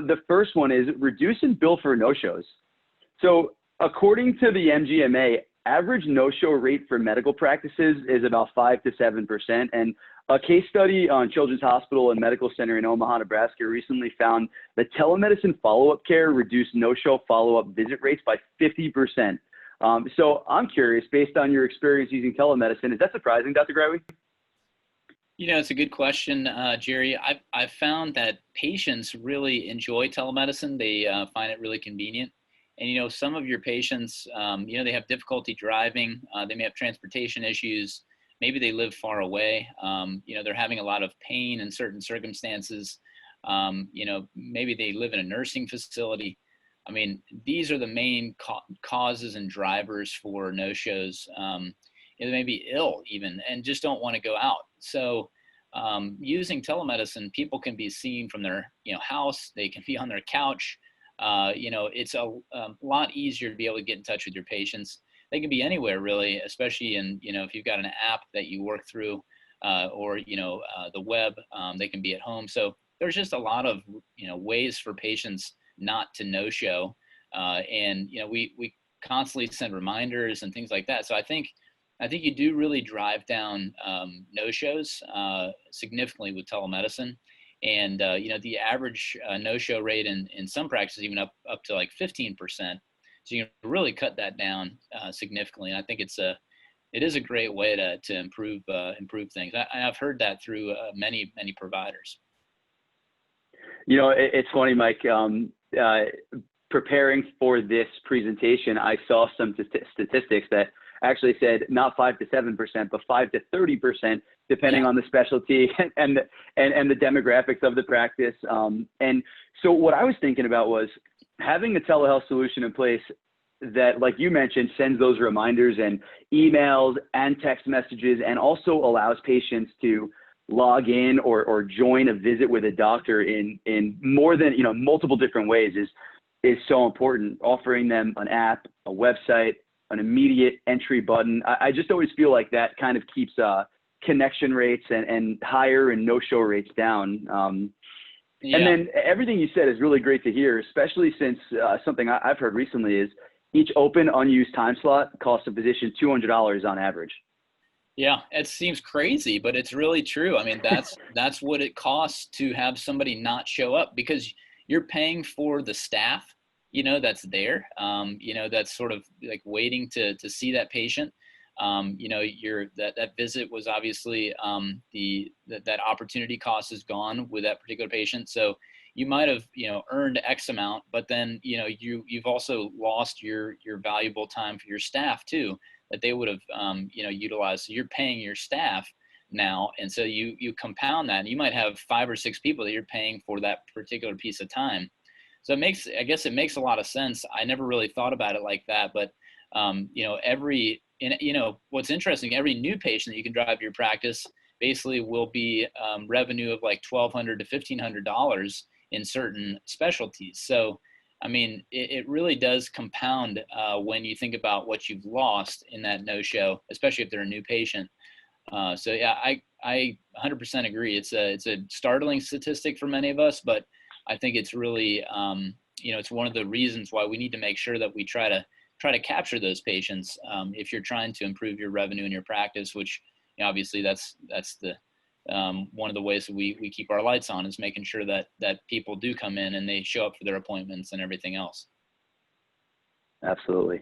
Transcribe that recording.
The first one is reduce and bill for no-shows. So according to the MGMA, average no-show rate for medical practices is about 5 to 7%. And a case study on Children's Hospital and Medical Center in Omaha, Nebraska recently found that telemedicine follow-up care reduced no-show follow-up visit rates by 50%. So I'm curious, based on your experience using telemedicine, is that surprising, Dr. Greiwe? It's a good question, Jerry. I've found that patients really enjoy telemedicine. They find it really convenient. And, some of your patients, they have difficulty driving. They may have transportation issues. Maybe they live far away. They're having a lot of pain in certain circumstances. Maybe they live in a nursing facility. I mean, these are the main causes and drivers for no-shows. They may be ill even and just don't want to go out. So using telemedicine, people can be seen from their house. They can be on their couch. It's a lot easier to be able to get in touch with your patients. They can be anywhere really, especially if you've got an app that you work through or the web, they can be at home. So there's just a lot of ways for patients not to no-show. And we constantly send reminders and things like that. So I think you do really drive down no-shows significantly with telemedicine. And, the average no-show rate in some practices, even up to like 15%. So you can really cut that down significantly. And I think it is a great way to improve things. I've heard that through many providers. It's funny, Mike, preparing for this presentation, I saw some statistics that actually said not 5 to 7%, but 5 to 30%, depending on the specialty and the demographics of the practice. And so what I was thinking about was having a telehealth solution in place that, like you mentioned, sends those reminders and emails and text messages, and also allows patients to log in or join a visit with a doctor in more than multiple different ways is so important. Offering them an app, a website, an immediate entry button. I just always feel like that kind of keeps connection rates and higher and no-show rates down. And then everything you said is really great to hear, especially since something I've heard recently is each open unused time slot costs a physician $200 on average. Yeah, it seems crazy, but it's really true. I mean, that's what it costs to have somebody not show up, because you're paying for the staff, that's there, that's sort of like waiting to see that patient. That visit was obviously that opportunity cost is gone with that particular patient. So you might have earned X amount, but then you've also lost your valuable time for your staff too, that they would have utilized. So you're paying your staff now, and so you compound that, and you might have 5 or 6 people that you're paying for that particular piece of time. So I guess it makes a lot of sense. I never really thought about it like that, but what's interesting, every new patient that you can drive to your practice basically will be revenue of like $1,200 to $1,500 in certain specialties. So, I mean, it really does compound when you think about what you've lost in that no-show, especially if they're a new patient. So yeah, I 100% agree. It's a startling statistic for many of us, but I think it's really, it's one of the reasons why we need to make sure that we try to capture those patients if you're trying to improve your revenue in your practice, which obviously that's the one of the ways that we keep our lights on, is making sure that people do come in and they show up for their appointments and everything else. Absolutely.